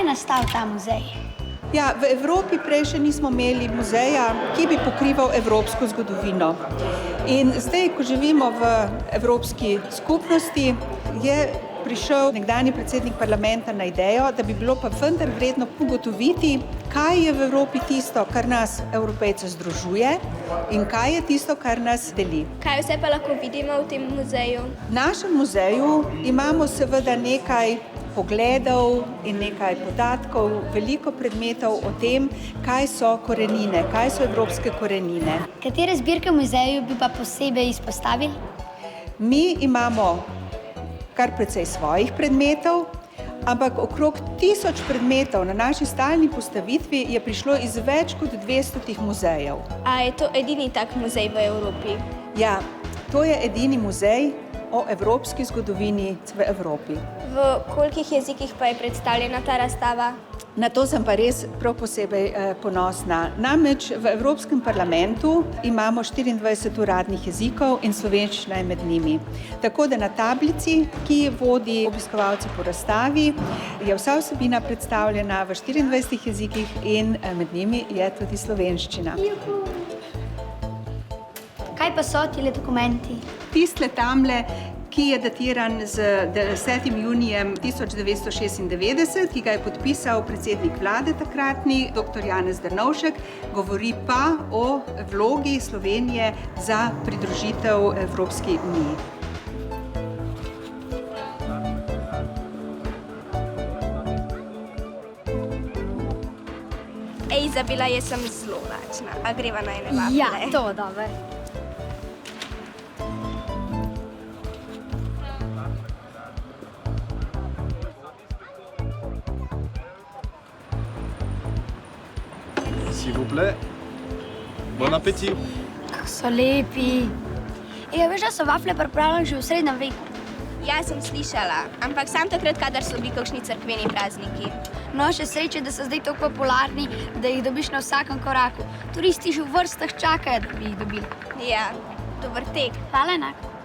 nastal ta muzej? Ja, v Evropi prej še nismo imeli muzeja, ki bi pokrival evropsko zgodovino. In zdaj, ko živimo v Evropski skupnosti, je prišel nekdanji predsednik parlamenta na idejo, da bi bilo pa vendar vredno ugotoviti, kaj je v Evropi tisto, kar nas Evropejce združuje in kaj je tisto, kar nas deli. Kaj vse pa lahko vidimo v tem muzeju? V našem muzeju imamo seveda nekaj pogledov in nekaj podatkov, veliko predmetov o tem, kaj so korenine, kaj so evropske korenine. Katere zbirke v muzeju bi pa posebej izpostavili? Mi imamo kar precej svojih predmetov, ampak okrog 1000 predmetov na naši stalni postavitvi je prišlo iz več kot 200 muzejev. A je to edini tak muzej v Evropi? Ja, to je edini muzej o evropski zgodovini v Evropi. V kolikih jezikih pa je predstavljena ta razstava? Na to sem pa res prav posebej ponosna. Namreč v Evropskem parlamentu imamo 24 uradnih jezikov in slovenščina je med njimi. Tako da na tablici, ki vodi obiskovalce po razstavi, je vsa vsebina predstavljena v 24 jezikih in med njimi je tudi slovenščina. Kaj pa so tile dokumenti? Tistle tamle, ki je datiran z 10. junijem 1996, ki ga je podpisal predsednik vlade takratni, dr. Janez Drnovšek, govori pa o vlogi Slovenije za pridružitev Evropski uniji. Ej, Izabela, jaz sem zelo lačna. A greva na ene vafle? Ja, to dobro. S'il vous plaît. Bon appétit. Kako so lepi. Veš, da so vafle pripravljene že v srednjem veku? Ja, sem slišala, ampak sam takrat, kadar so bili kakšni cerkveni prazniki. No, še sreče, da so zdaj tako popularni, da jih dobiš na vsakem koraku. Turisti že v vrstah čakajo, da bi jih dobili. Ja, dober tek. Hvala enako.